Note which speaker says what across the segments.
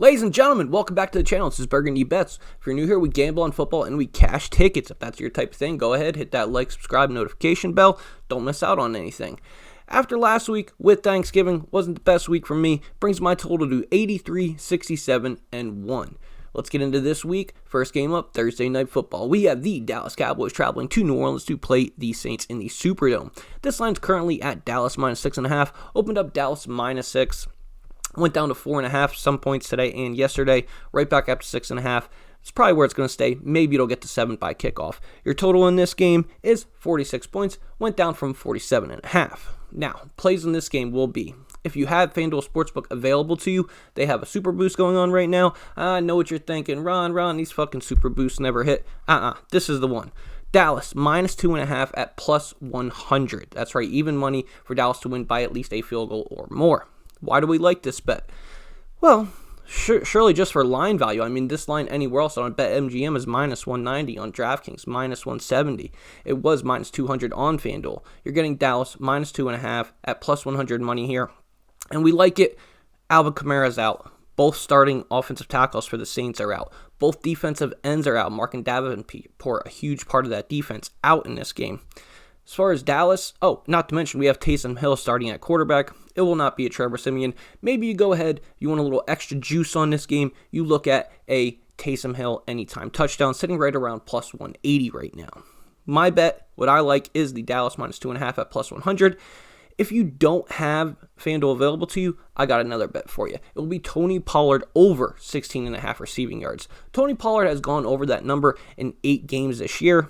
Speaker 1: Ladies and gentlemen, welcome back to the channel. This is Burgandy Bets. If you're new here, we gamble on football and we cash tickets. If that's your type of thing, go ahead, hit that like, subscribe, notification bell. Don't miss out on anything. After last week with Thanksgiving, wasn't the best week for me. Brings my total to 83, 67, and 1. Let's get into this week. First game up, Thursday Night Football. We have the Dallas Cowboys traveling to New Orleans to play the Saints in the Superdome. This line's currently at Dallas minus 6.5. Opened up Dallas minus 6. Went down to 4.5 some points today and yesterday. Right back up to 6.5. It's probably where it's going to stay. Maybe it'll get to 7 by kickoff. Your total in this game is 46 points. Went down from 47.5. Now, plays in this game will be, if you have FanDuel Sportsbook available to you, they have a super boost going on right now. I know what you're thinking. Ron, these fucking super boosts never hit. This is the one. Dallas, minus 2.5 at plus 100. That's right, even money for Dallas to win by at least a field goal or more. Why do we like this bet? Well, surely just for line value. I mean, this line anywhere else on BetMGM is minus 190, on DraftKings minus 170. It was minus 200 on FanDuel. You're getting Dallas minus 2.5 at plus 100 money here. And we like it. Alvin Kamara's out. Both starting offensive tackles for the Saints are out. Both defensive ends are out. Mark and Davenport, a huge part of that defense, out in this game. As far as Dallas, not to mention we have Taysom Hill starting at quarterback. It will not be a Trevor Siemian. Maybe you go ahead, you want a little extra juice on this game, you look at a Taysom Hill anytime touchdown, sitting right around plus 180 right now. My bet, what I like, is the Dallas minus 2.5 at plus 100. If you don't have FanDuel available to you, I got another bet for you. It will be Tony Pollard over 16.5 receiving yards. Tony Pollard has gone over that number in 8 games this year.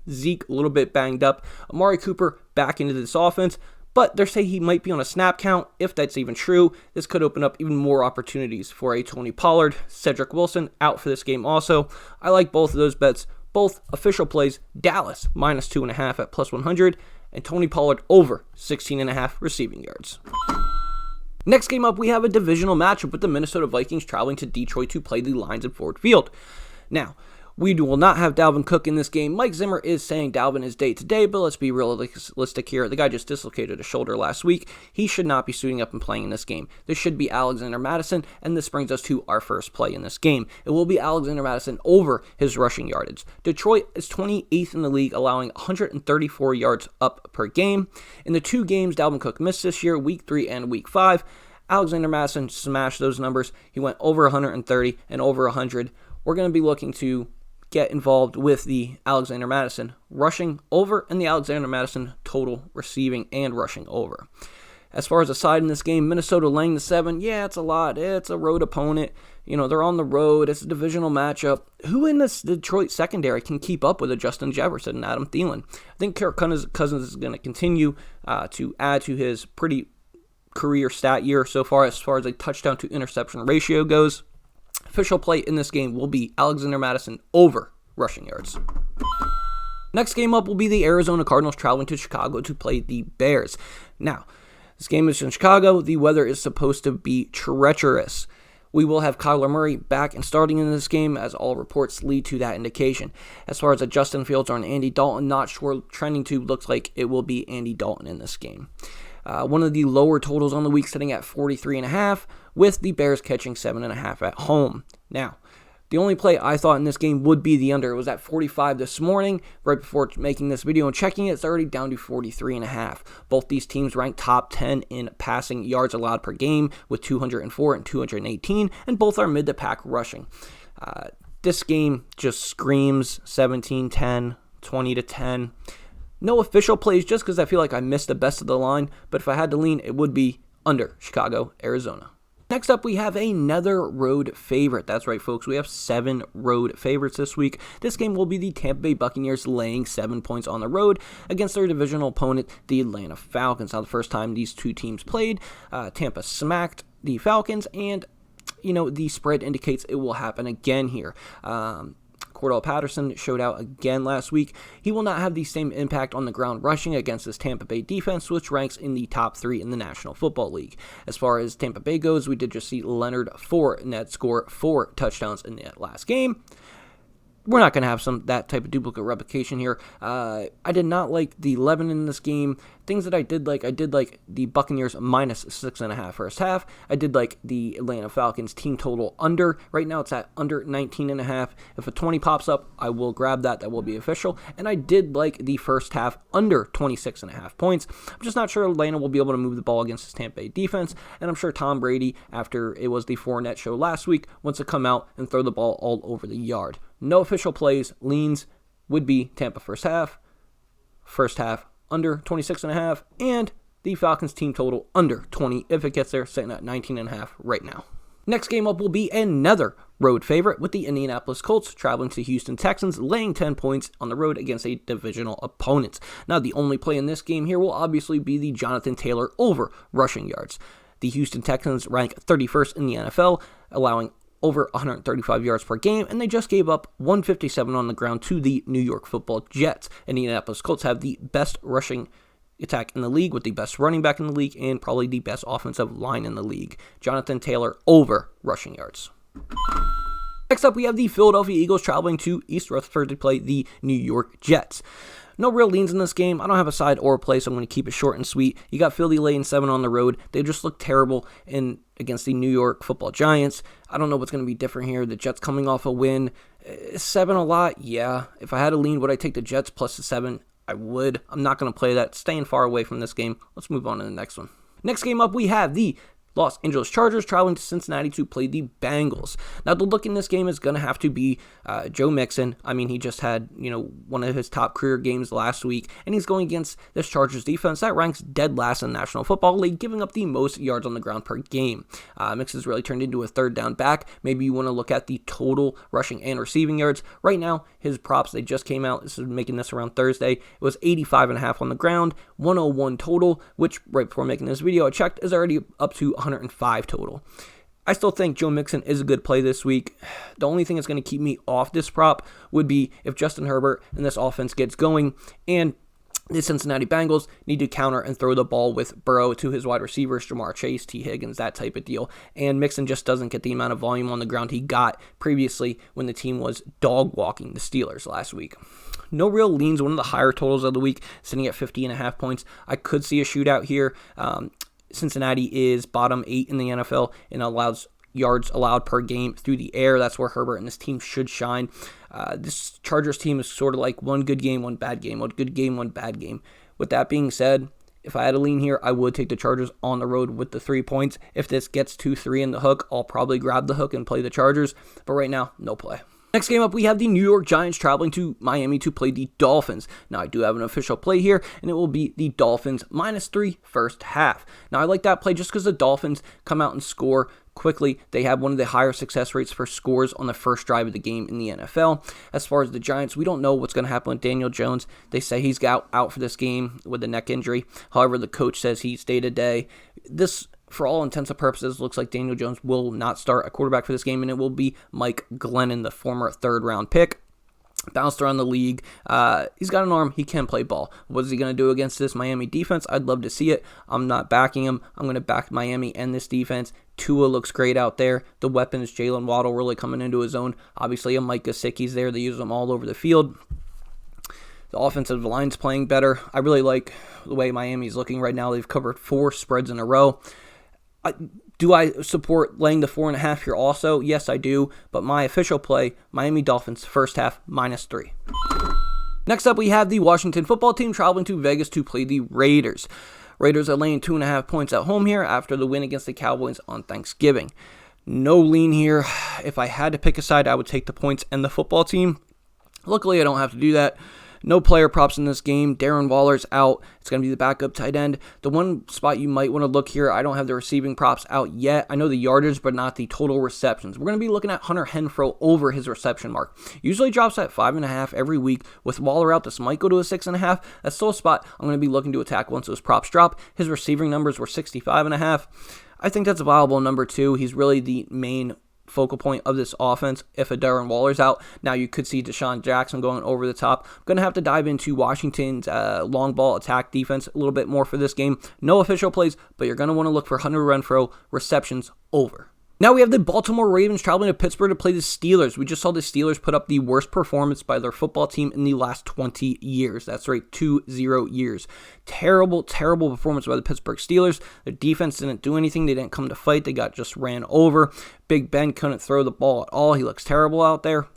Speaker 1: Zeke a little bit banged up. Amari Cooper back into this offense, but they say he might be on a snap count. If that's even true, this could open up even more opportunities for a Tony Pollard. Cedric Wilson out for this game also. I like both of those bets. Both official plays, Dallas minus 2.5 at plus 100, and Tony Pollard over 16.5 receiving yards. Next game up, we have a divisional matchup with the Minnesota Vikings traveling to Detroit to play the Lions at Ford Field. Now, we will not have Dalvin Cook in this game. Mike Zimmer is saying Dalvin is day-to-day, but let's be realistic here. The guy just dislocated a shoulder last week. He should not be suiting up and playing in this game. This should be Alexander Mattison, and this brings us to our first play in this game. It will be Alexander Mattison over his rushing yardage. Detroit is 28th in the league, allowing 134 yards up per game. In the 2 games Dalvin Cook missed this year, Week 3 and Week 5, Alexander Mattison smashed those numbers. He went over 130 and over 100. We're going to be looking to get involved with the Alexander Mattison rushing over and the Alexander Mattison total receiving and rushing over. As far as the side in this game, Minnesota laying the 7, it's a lot. It's a road opponent. They're on the road. It's a divisional matchup. Who in this Detroit secondary can keep up with a Justin Jefferson and Adam Thielen? I think Kirk Cousins is going to continue to add to his pretty career stat year so far as a touchdown to interception ratio goes. Official play in this game will be Alexander Mattison over rushing yards. Next game up will be the Arizona Cardinals traveling to Chicago to play the Bears. Now, this game is in Chicago. The weather is supposed to be treacherous. We will have Kyler Murray back and starting in this game, as all reports lead to that indication. As far as a Justin Fields or an Andy Dalton, not sure. Trending to looks like it will be Andy Dalton in this game. One of the lower totals on the week sitting at 43.5, with the Bears catching 7.5 at home. Now, the only play I thought in this game would be the under. It was at 45 this morning. Right before making this video and checking it, it's already down to 43.5. Both these teams ranked top 10 in passing yards allowed per game with 204 and 218, and both are mid to pack rushing. This game just screams 17-10, 20-10. No official plays just because I feel like I missed the best of the line, but if I had to lean, it would be under Chicago, Arizona. Next up, we have another road favorite. That's right, folks. We have 7 road favorites this week. This game will be the Tampa Bay Buccaneers laying 7 points on the road against their divisional opponent, the Atlanta Falcons. Now, the first time these two teams played, Tampa smacked the Falcons, and, the spread indicates it will happen again here. Cordell Patterson showed out again last week. He will not have the same impact on the ground rushing against this Tampa Bay defense, which ranks in the top 3 in the National Football League. As far as Tampa Bay goes, we did just see Leonard Fournette score 4 touchdowns in that last game. We're not going to have that type of duplicate replication here. I did not like the Lavan in this game. things that I did like the Buccaneers minus 6.5 first half. I did like the Atlanta Falcons team total under. Right now it's at under 19.5. If a 20 pops up, I will grab that. That will be official. And I did like the first half under 26.5 points. I'm just not sure Atlanta will be able to move the ball against this Tampa Bay defense. And I'm sure Tom Brady, after it was the Fournette show last week, wants to come out and throw the ball all over the yard. No official plays. Leans would be Tampa first half under 26.5, and the Falcons team total under 20 if it gets there, sitting at 19.5 right now. Next game up will be another road favorite with the Indianapolis Colts traveling to Houston Texans, laying 10 points on the road against a divisional opponent. Now, the only play in this game here will obviously be the Jonathan Taylor over rushing yards. The Houston Texans rank 31st in the NFL, allowing over 135 yards per game, and they just gave up 157 on the ground to the New York Football Jets. And the Indianapolis Colts have the best rushing attack in the league with the best running back in the league and probably the best offensive line in the league. Jonathan Taylor over rushing yards. Next up, we have the Philadelphia Eagles traveling to East Rutherford to play the New York Jets. No real leans in this game. I don't have a side or a play, so I'm going to keep it short and sweet. You got Philly laying 7 on the road. They just look terrible against the New York Football Giants. I don't know what's going to be different here. The Jets coming off a win. 7 a lot? Yeah. If I had a lean, would I take the Jets plus the 7? I would. I'm not going to play that. Staying far away from this game. Let's move on to the next one. Next game up, we have the Los Angeles Chargers traveling to Cincinnati to play the Bengals. Now, the look in this game is going to have to be Joe Mixon. I mean, he just had, one of his top career games last week, and he's going against this Chargers defense that ranks dead last in the National Football League, giving up the most yards on the ground per game. Mixon's really turned into a third down back. Maybe you want to look at the total rushing and receiving yards. Right now, his props, they just came out. This is making this around Thursday. It was 85.5 on the ground, 101 total, which right before making this video, I checked, is already up to 105 total. I still think Joe Mixon is a good play this week. The only thing that's going to keep me off this prop would be if Justin Herbert and this offense gets going and the Cincinnati Bengals need to counter and throw the ball with Burrow to his wide receivers, Jamar Chase, T. Higgins, that type of deal. And Mixon just doesn't get the amount of volume on the ground he got previously when the team was dog-walking the Steelers last week. No real leans, one of the higher totals of the week, sitting at 50.5 points. I could see a shootout here. Cincinnati is bottom 8 in the NFL and allows yards allowed per game through the air. That's where Herbert and this team should shine. This Chargers team is sort of like one good game, one bad game, one good game, one bad game. With that being said, if I had a lean here, I would take the Chargers on the road with the 3 points. If this gets 2-3 in the hook, I'll probably grab the hook and play the Chargers. But right now, no play. Next game up, we have the New York Giants traveling to Miami to play the Dolphins. Now, I do have an official play here, and it will be the Dolphins -3 first half. Now, I like that play just because the Dolphins come out and score quickly. They have one of the higher success rates for scores on the first drive of the game in the NFL. As far as the Giants, we don't know what's going to happen with Daniel Jones. They say he's out for this game with a neck injury. However, the coach says he's day-to-day. This, for all intents and purposes, looks like Daniel Jones will not start a quarterback for this game, and it will be Mike Glennon, the former third-round pick. Bounced around the league. He's got an arm. He can play ball. What is he going to do against this Miami defense? I'd love to see it. I'm not backing him. I'm going to back Miami and this defense. Tua looks great out there. The weapon is Jalen Waddle really coming into his own. Obviously, a Mike Gesicki's there. They use him all over the field. The offensive line's playing better. I really like the way Miami's looking right now. They've covered 4 spreads in a row. Do I support laying the 4.5 here also? Yes, I do. But my official play, Miami Dolphins first half -3. Next up, we have the Washington football team traveling to Vegas to play the Raiders. Raiders are laying 2.5 points at home here after the win against the Cowboys on Thanksgiving. No lean here. If I had to pick a side, I would take the points and the football team. Luckily, I don't have to do that. No player props in this game. Darren Waller's out. It's going to be the backup tight end. The one spot you might want to look here, I don't have the receiving props out yet. I know the yardage, but not the total receptions. We're going to be looking at Hunter Renfrow over his reception mark. Usually drops at 5.5 every week. With Waller out, this might go to a 6.5. That's still a spot I'm going to be looking to attack once those props drop. His receiving numbers were 65.5. I think that's a viable number too. He's really the main focal point of this offense if a Darren Waller's out. Now you could see Deshaun Jackson going over the top. I'm going to have to dive into Washington's long ball attack defense a little bit more for this game. No official plays, but you're going to want to look for Hunter Renfrow receptions over. Now we have the Baltimore Ravens traveling to Pittsburgh to play the Steelers. We just saw the Steelers put up the worst performance by their football team in the last 20 years. That's right, 20 years. Terrible, terrible performance by the Pittsburgh Steelers. Their defense didn't do anything. They didn't come to fight. They got just ran over. Big Ben couldn't throw the ball at all. He looks terrible out there.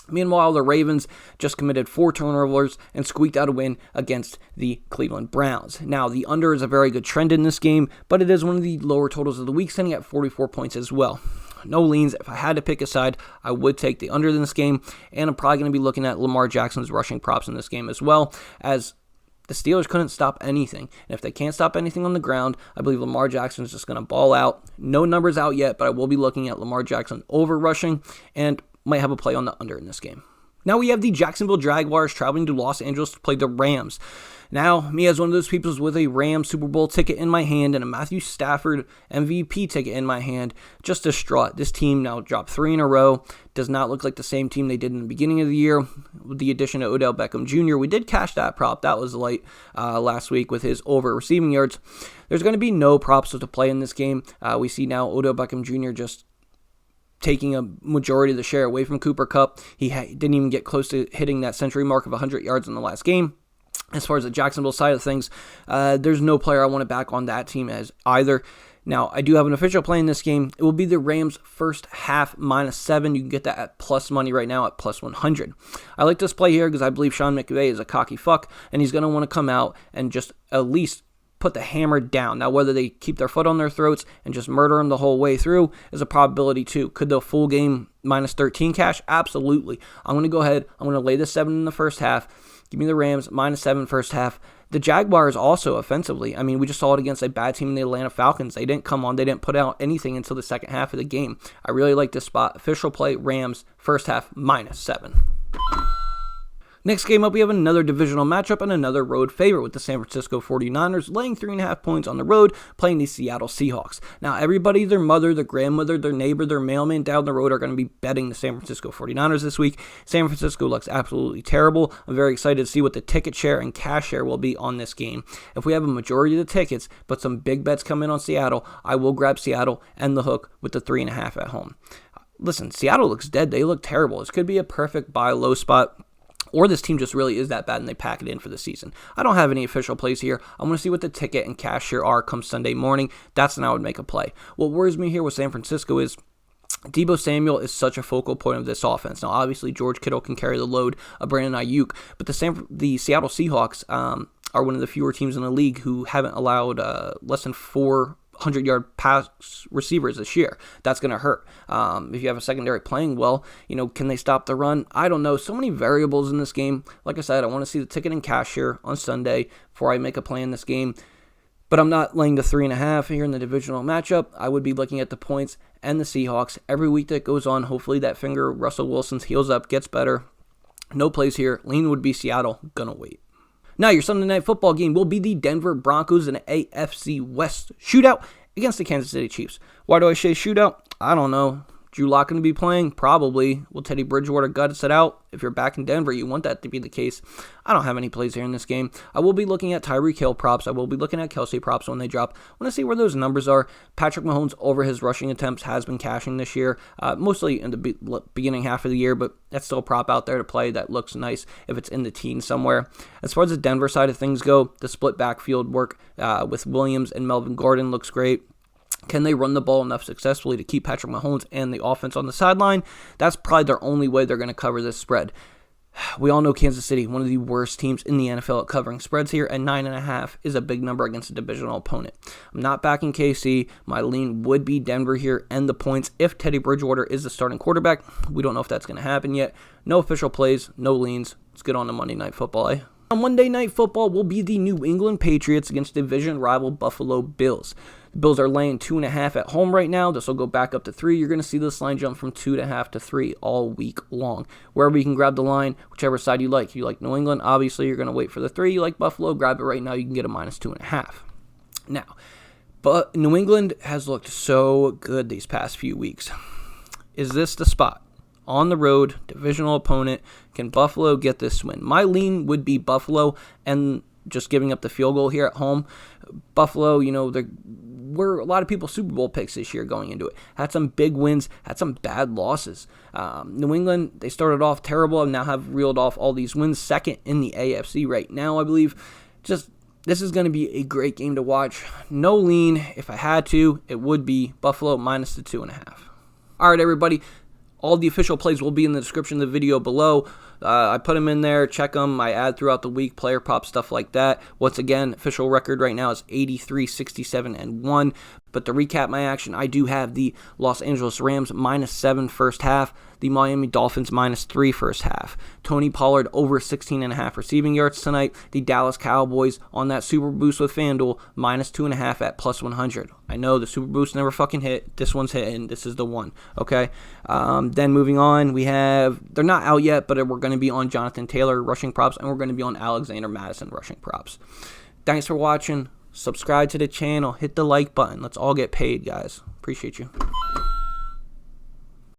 Speaker 1: Meanwhile, the Ravens just committed 4 turnovers and squeaked out a win against the Cleveland Browns. Now, the under is a very good trend in this game, but it is one of the lower totals of the week, sitting at 44 points as well. No leans. If I had to pick a side, I would take the under in this game, and I'm probably going to be looking at Lamar Jackson's rushing props in this game as well, as the Steelers couldn't stop anything. And if they can't stop anything on the ground, I believe Lamar Jackson is just going to ball out. No numbers out yet, but I will be looking at Lamar Jackson over rushing, and might have a play on the under in this game. Now we have the Jacksonville Jaguars traveling to Los Angeles to play the Rams. Now, me as one of those people with a Rams Super Bowl ticket in my hand and a Matthew Stafford MVP ticket in my hand, just distraught. This team now dropped 3 in a row. Does not look like the same team they did in the beginning of the year. With the addition of Odell Beckham Jr., we did cash that prop. That was light last week with his over receiving yards. There's going to be no props to play in this game. We see now Odell Beckham Jr. just taking a majority of the share away from Cooper Kupp. He didn't even get close to hitting that century mark of 100 yards in the last game. As far as the Jacksonville side of things, there's no player I want to back on that team as either. Now, I do have an official play in this game. It will be the Rams first half -7. You can get that at plus money right now at plus 100. I like this play here because I believe Sean McVay is a cocky fuck, and he's going to want to come out and just at least put the hammer down. Now, whether they keep their foot on their throats and just murder them the whole way through is a probability too. Could the full game -13 cash? Absolutely. I'm going to go ahead. I'm going to lay the 7 in the first half. Give me the Rams -7 first half. The Jaguars also offensively. I mean, we just saw it against a bad team in the Atlanta Falcons. They didn't come on. They didn't put out anything until the second half of the game. I really like this spot. Official play, Rams first half -7. Next game up, we have another divisional matchup and another road favorite with the San Francisco 49ers laying 3.5 points on the road playing the Seattle Seahawks. Now, everybody, their mother, their grandmother, their neighbor, their mailman down the road are going to be betting the San Francisco 49ers this week. San Francisco looks absolutely terrible. I'm very excited to see what the ticket share and cash share will be on this game. If we have a majority of the tickets, but some big bets come in on Seattle, I will grab Seattle and the hook with the 3.5 at home. Listen, Seattle looks dead. They look terrible. This could be a perfect buy low spot. Or this team just really is that bad and they pack it in for the season. I don't have any official plays here. I'm going to see what the ticket and cash share are come Sunday morning. That's when I would make a play. What worries me here with San Francisco is Deebo Samuel is such a focal point of this offense. Now, obviously, George Kittle can carry the load of Brandon Ayuk, but the Seattle Seahawks are one of the fewer teams in the league who haven't allowed less than 400-yard pass receivers this year. That's going to hurt. If you have a secondary playing well, can they stop the run? I don't know. So many variables in this game. Like I said, I want to see the ticket and cash here on Sunday before I make a play in this game. But I'm not laying the 3.5 here in the divisional matchup. I would be looking at the points and the Seahawks. Every week that goes on, hopefully that finger, Russell Wilson's heals up, gets better. No plays here. Lean would be Seattle. Gonna wait. Now, your Sunday night football game will be the Denver Broncos in an AFC West shootout against the Kansas City Chiefs. Why do I say shootout? I don't know. Drew Lock going to be playing? Probably. Will Teddy Bridgewater gut it out? If you're back in Denver, you want that to be the case. I don't have any plays here in this game. I will be looking at Tyreek Hill props. I will be looking at Kelsey props when they drop. I want to see where those numbers are. Patrick Mahomes over his rushing attempts has been cashing this year, mostly in the beginning half of the year, but that's still a prop out there to play that looks nice if it's in the teens somewhere. As far as the Denver side of things go, the split backfield work with Williams and Melvin Gordon looks great. Can they run the ball enough successfully to keep Patrick Mahomes and the offense on the sideline? That's probably their only way they're going to cover this spread. We all know Kansas City, one of the worst teams in the NFL at covering spreads here, and 9.5 is a big number against a divisional opponent. I'm not backing KC. My lean would be Denver here and the points if Teddy Bridgewater is the starting quarterback. We don't know if that's going to happen yet. No official plays, no leans. Let's get on to Monday Night Football, On Monday Night Football will be the New England Patriots against division rival Buffalo Bills. The Bills are laying 2.5 at home right now. This will go back up to 3. You're going to see this line jump from 2.5 to 3 all week long. Wherever you can grab the line, whichever side you like. If you like New England, obviously you're going to wait for the 3. You like Buffalo, grab it right now. You can get a -2.5. Now, but New England has looked so good these past few weeks. Is this the spot? On the road, divisional opponent. Can Buffalo get this win? My lean would be Buffalo and just giving up the field goal here at home. Buffalo, there were a lot of people's Super Bowl picks this year going into it. Had some big wins, had some bad losses. New England, they started off terrible and now have reeled off all these wins, second in the AFC right now, I believe. This is going to be a great game to watch. No lean. If I had to, it would be Buffalo minus the 2.5. All right, everybody. All the official plays will be in the description of the video below. I put them in there. Check them. I add throughout the week, player prop, stuff like that. Once again, official record right now is 83, 67, and 1. But to recap my action, I do have the Los Angeles Rams -7 first half, the Miami Dolphins -3 first half. Tony Pollard over 16.5 receiving yards tonight. The Dallas Cowboys on that Super Boost with FanDuel -2.5 at +100. I know the Super Boost never fucking hit. This one's hitting. This is the one. Okay. Then moving on, they're not out yet, but we're going to be on Jonathan Taylor rushing props, and we're going to be on Alexander Mattison rushing props. Thanks for watching. Subscribe to the channel. Hit the like button. Let's all get paid, guys. Appreciate you.